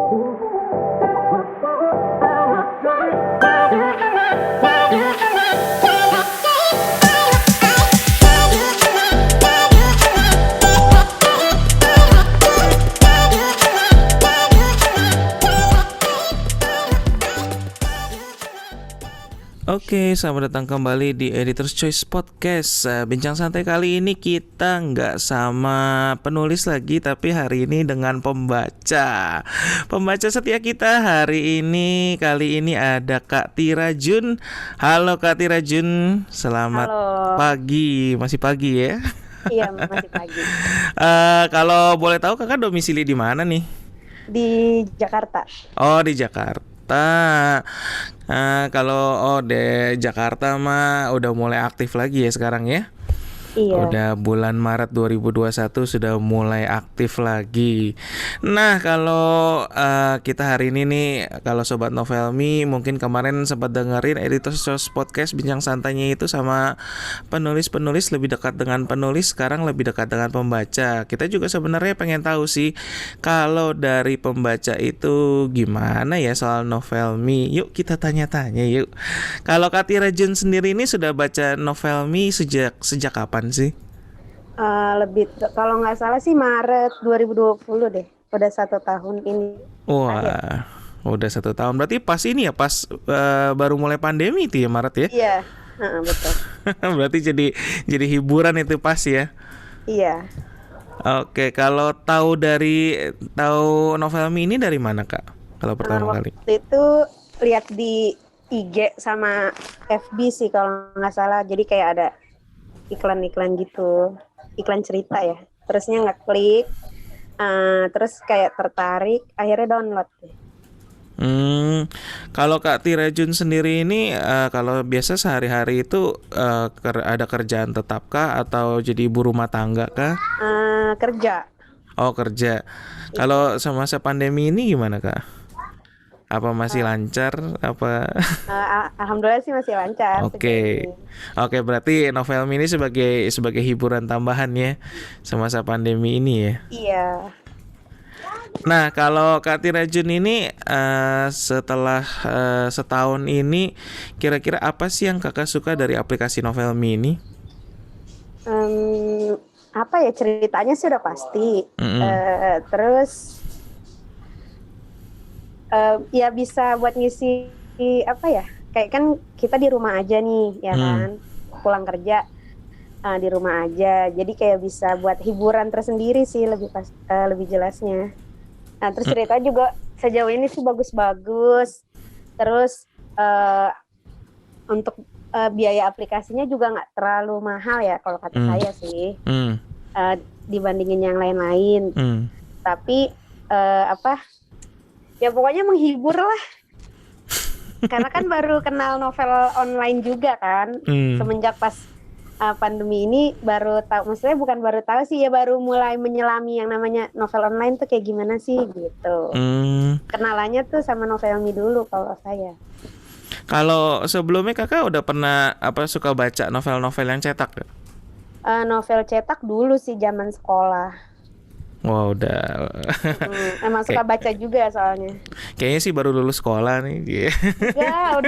Oke, selamat datang kembali di Editor's Choice Podcast. Bincang santai kali ini kita nggak sama penulis lagi, tapi hari ini dengan pembaca. Pembaca setia kita hari ini, kali ini ada Kak Tira Jun. Halo Kak Tira Jun, selamat pagi. Masih pagi ya? Iya, masih pagi. Kalau boleh tahu kakak domisili di mana nih? Di Jakarta. Oh, di Jakarta. Kalau di Jakarta mah udah mulai aktif lagi ya sekarang ya. Iya. Udah bulan Maret 2021 sudah mulai aktif lagi. Nah, kalau kita hari ini nih, kalau Sobat Novelmi mungkin kemarin sempat dengerin Editor's Choice Podcast bincang santainya itu sama penulis-penulis, lebih dekat dengan penulis, sekarang lebih dekat dengan pembaca. Kita juga sebenarnya pengen tahu sih kalau dari pembaca itu gimana ya soal Novelmi. Yuk kita tanya-tanya yuk. Kalau Kak Tira Jun sendiri ini sudah baca Novelmi sejak kapan sih? Kalau nggak salah sih Maret 2020 deh. Udah 1 tahun ini. Wah, udah 1 tahun. Berarti pas ini ya, pas baru mulai pandemi itu ya, Maret ya? Iya, betul. Berarti jadi hiburan itu pas ya? Iya. Oke, kalau tahu Novelmi ini dari mana Kak? Kalau pertama kali? Waktu itu lihat di IG sama FB sih kalau nggak salah. Jadi kayak ada iklan-iklan gitu, iklan cerita ya. Terusnya ngeklik, terus kayak tertarik, akhirnya download. Kalau Kak Tira Jun sendiri ini kalau biasa sehari-hari itu ada kerjaan tetap kah atau jadi ibu rumah tangga kah? Kerja. Oh, kerja. Kalau semasa pandemi ini gimana Kak? Apa masih lancar? Apa? Alhamdulillah sih masih lancar. Oke, berarti Novelmi ini sebagai hiburan tambahan ya semasa pandemi ini ya. Iya. Nah, kalau Kak Tira Jun ini setelah setahun ini, kira-kira apa sih yang kakak suka dari aplikasi Novelmi ini? Apa ya, ceritanya sih udah pasti. Terus ya bisa buat ngisi apa ya, kayak kan kita di rumah aja nih ya kan, pulang kerja di rumah aja, jadi kayak bisa buat hiburan tersendiri sih, lebih jelasnya. Nah, terus cerita juga sejauh ini sih bagus-bagus. Terus untuk biaya aplikasinya juga nggak terlalu mahal ya kalau kata saya sih, dibandingin yang lain-lain. Tapi ya pokoknya menghibur lah. Karena kan baru kenal novel online juga kan. Semenjak pas pandemi ini baru tahu, maksudnya bukan baru tahu sih ya, baru mulai menyelami yang namanya novel online tuh kayak gimana sih gitu. Kenalannya tuh sama Novelmi dulu kalau saya. Kalau sebelumnya kakak udah pernah suka baca novel-novel yang cetak? Novel cetak dulu sih zaman sekolah. Wah, udah. Emang suka baca juga soalnya. Kayaknya sih baru lulus sekolah nih. Ya,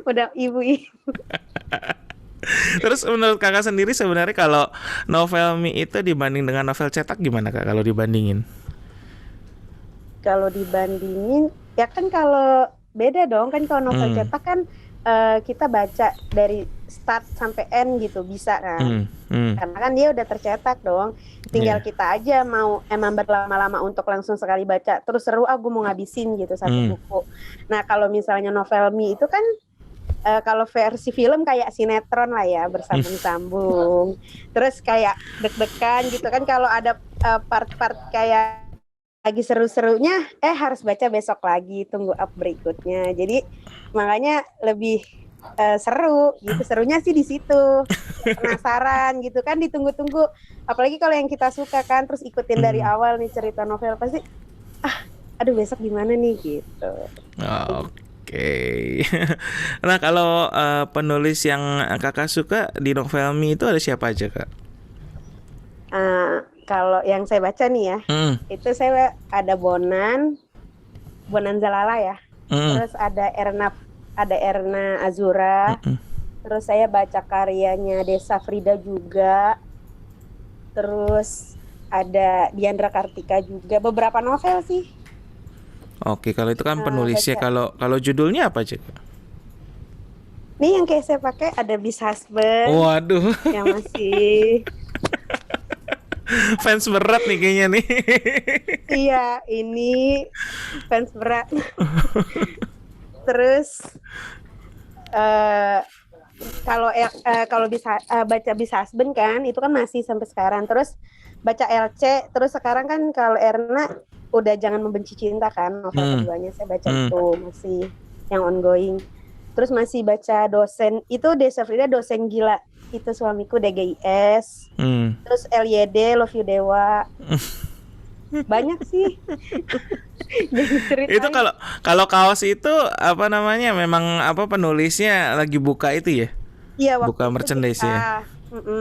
udah ibu-ibu. Terus menurut kakak sendiri sebenarnya kalau Novelmi itu dibanding dengan novel cetak gimana Kak kalau dibandingin? Kalau dibandingin ya kan, kalau beda dong kan, kalau novel cetak kan kita baca dari start sampai end gitu bisa kan. Karena kan dia udah tercetak dong. Tinggal kita aja mau emang berlama-lama untuk langsung sekali baca terus seru, gue mau ngabisin gitu satu buku. Nah, kalau misalnya Novelmi itu kan kalau versi film kayak sinetron lah ya, bersambung-sambung. Terus kayak deg-degan gitu kan, kalau ada part-part kayak lagi seru-serunya harus baca besok lagi, tunggu up berikutnya. Jadi makanya lebih seru gitu. Serunya sih di situ. Penasaran gitu kan, ditunggu-tunggu. Apalagi kalau yang kita suka kan, terus ikutin dari awal nih cerita novel, pasti aduh besok gimana nih gitu. Oke. Nah, kalau penulis yang kakak suka di Novelmi itu ada siapa aja Kak? Kalau yang saya baca nih ya, itu saya ada Bonan Zalala ya. Terus ada Erna Azura. Terus saya baca karyanya Desa Frida juga. Terus ada Diandra Kartika juga. Beberapa novel sih. Oke, kalau itu kan penulisnya. Kalau judulnya apa, Cik? Nih yang kayak saya pakai ada Beast Husband. Waduh. Yang masih fans berat nih kayaknya nih. Iya, ini fans berat. Terus kalau bisa baca Beast Husband kan, itu kan masih sampai sekarang. Terus baca LC, terus sekarang kan kalau Erna udah Jangan Membenci Cinta kan, novel keduanya saya baca itu masih yang ongoing. Terus masih baca dosen itu Desa Frida, Dosen Gila itu Suamiku, DGIS. Terus LYD, Love You Dewa. Banyak sih. Itu kalau kaos itu apa namanya, memang apa penulisnya lagi buka itu ya? Iya, buka merchandise ya.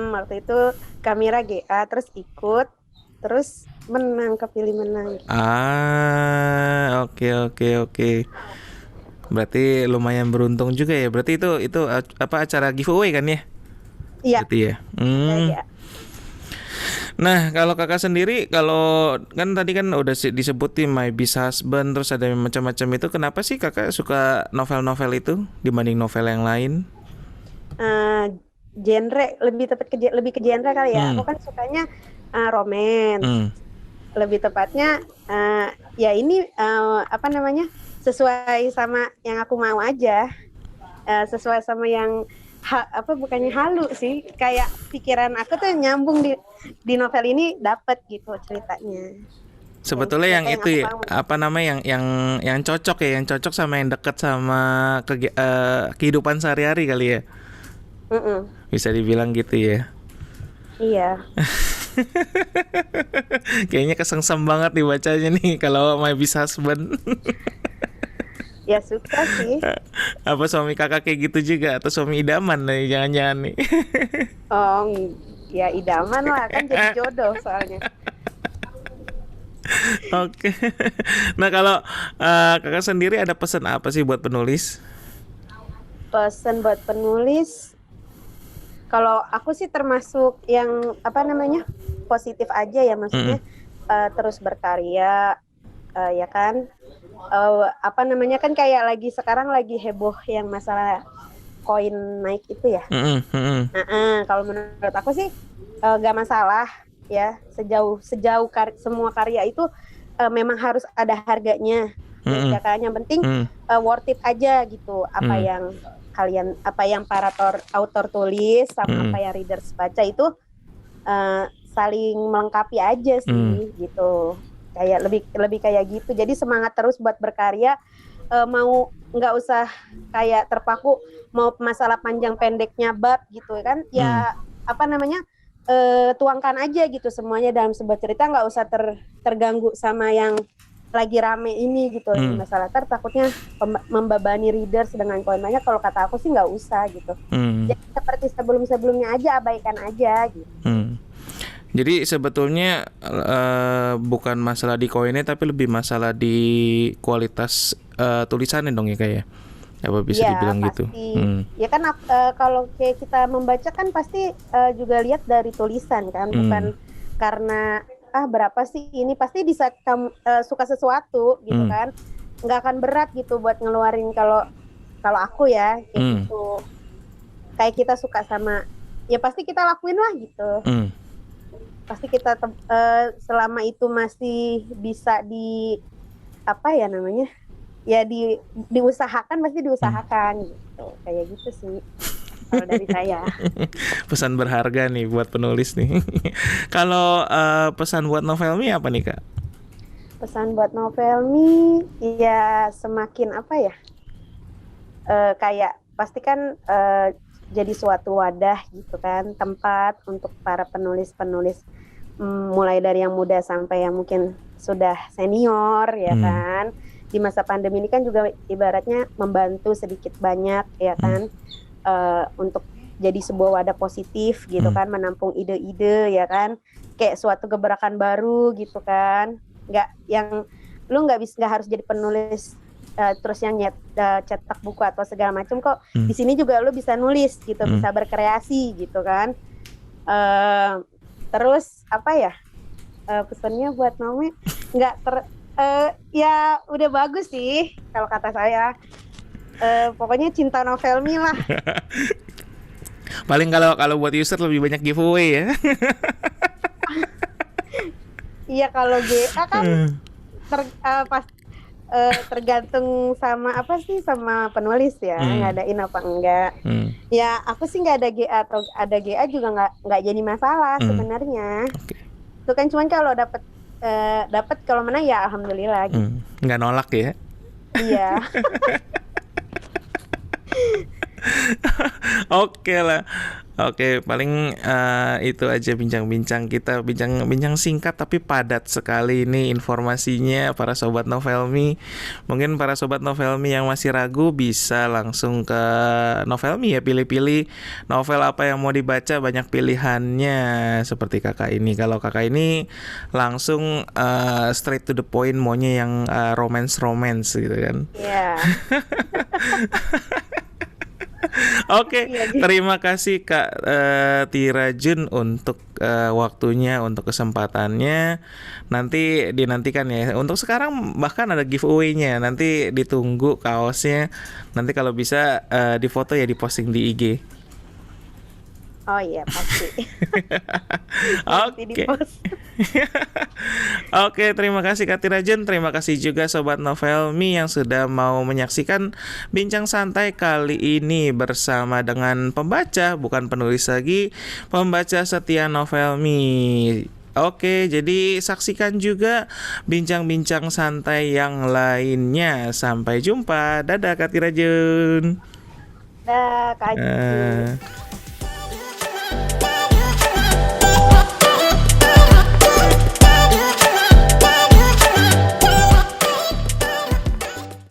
Waktu itu Kamera GA terus ikut, terus kepilih menang. Oke. Berarti lumayan beruntung juga ya. Berarti itu apa acara giveaway kan ya? Iya. Berarti ya. Iya. Nah, kalau kakak sendiri, kalau kan tadi kan udah disebutin My Beast Husband, terus ada macam-macam itu. Kenapa sih kakak suka novel-novel itu dibanding novel yang lain? Genre lebih ke genre kali ya. Aku kan sukanya romance. Lebih tepatnya ya ini apa namanya? Sesuai sama yang aku mau aja, sesuai sama yang bukannya halu sih, kayak pikiran aku tuh nyambung di novel ini, dapat gitu ceritanya. Sebetulnya yang itu ya, apa namanya, yang cocok ya, yang cocok sama yang dekat sama kehidupan sehari-hari kali ya. Bisa dibilang gitu ya. Iya. Kayaknya kesengsem banget dibacanya nih kalau My Beast Husband. Ya suka sih. Apa suami kakak kayak gitu juga, atau suami idaman nih jangan-jangan nih? Oh, ya idaman lah, kan jadi jodoh soalnya. Oke. Nah, kalau kakak sendiri ada pesan apa sih buat penulis? Pesan buat penulis, kalau aku sih termasuk yang apa namanya, positif aja ya, maksudnya terus berkarya, ya kan. Apa namanya, kan kayak sekarang lagi heboh yang masalah koin naik itu ya. Kalau menurut aku sih gak masalah ya, sejauh semua karya itu memang harus ada harganya, ya kan. Yang penting worth it aja gitu, apa yang para author tulis sama apa yang readers baca itu saling melengkapi aja sih gitu. Kayak lebih kayak gitu. Jadi semangat terus buat berkarya, mau nggak usah kayak terpaku mau masalah panjang pendeknya bab gitu kan. Ya apa namanya, tuangkan aja gitu semuanya dalam sebuah cerita, nggak usah terganggu sama yang lagi rame ini gitu. Masalah takutnya membebani readers dengan koin banyak. Kalau kata aku sih nggak usah gitu. Jadi seperti sebelumnya aja, abaikan aja gitu. Jadi sebetulnya bukan masalah di koinnya, tapi lebih masalah di kualitas tulisannya dong ya, kayak apa bisa dibilang pasti. gitu. Ya kan kalau kayak kita membaca kan pasti juga lihat dari tulisan kan, bukan karena berapa sih ini, pasti di saat kamu suka sesuatu gitu kan, nggak akan berat gitu buat ngeluarin. Kalau aku ya gitu, kayak kita suka sama, ya pasti kita lakuin lah gitu. Pasti kita selama itu masih bisa apa ya namanya, ya diusahakan, pasti diusahakan gitu, kayak gitu sih kalau dari saya. Pesan berharga nih buat penulis nih. Kalau pesan buat Novelmi apa nih, Kak? Pesan buat Novelmi ya semakin apa ya, kayak pasti kan jadi suatu wadah gitu kan, tempat untuk para penulis-penulis, mulai dari yang muda sampai yang mungkin sudah senior ya kan. Di masa pandemi ini kan juga ibaratnya membantu sedikit banyak ya kan, untuk jadi sebuah wadah positif gitu kan, menampung ide-ide ya kan, kayak suatu gebrakan baru gitu kan, nggak yang lu nggak harus jadi penulis terus yang cetak buku atau segala macam kok. Di sini juga lu bisa nulis gitu, bisa berkreasi gitu kan. Terus apa ya, pesannya buat Nome nggak ya udah bagus sih kalau kata saya. Pokoknya cinta Novelmi lah. Paling kalau buat user lebih banyak giveaway ya. Iya, kalau GA kan tergantung sama apa sih, sama penulis ya, ngadain apa enggak. Ya aku sih nggak ada GA atau ada GA juga nggak jadi masalah sebenarnya. Itu kan cuman kalau dapat kalau menang ya alhamdulillah gitu. Nggak nolak ya. Iya. Oke lah. Oke, paling itu aja bincang-bincang kita, bincang singkat tapi padat sekali ini informasinya para sobat Novelmi. Mungkin para sobat Novelmi yang masih ragu bisa langsung ke Novelmi ya, pilih-pilih novel apa yang mau dibaca, banyak pilihannya seperti kakak ini. Kalau kakak ini langsung straight to the point, maunya yang romance gitu kan. Iya. Oke, terima kasih Kak Tira Jun untuk waktunya, untuk kesempatannya. Nanti dinantikan ya. Untuk sekarang bahkan ada giveaway-nya. Nanti ditunggu kaosnya. Nanti kalau bisa difoto ya, diposting di IG. Oh iya pasti. Oke. Oke, terima kasih Kak Tira Jun. Terima kasih juga Sobat Novelmi yang sudah mau menyaksikan bincang santai kali ini bersama dengan pembaca, bukan penulis lagi, pembaca setia Novelmi. Oke, jadi saksikan juga bincang-bincang santai yang lainnya. Sampai jumpa. Dadah Kak Tira Jun. Dadah Kak Jun.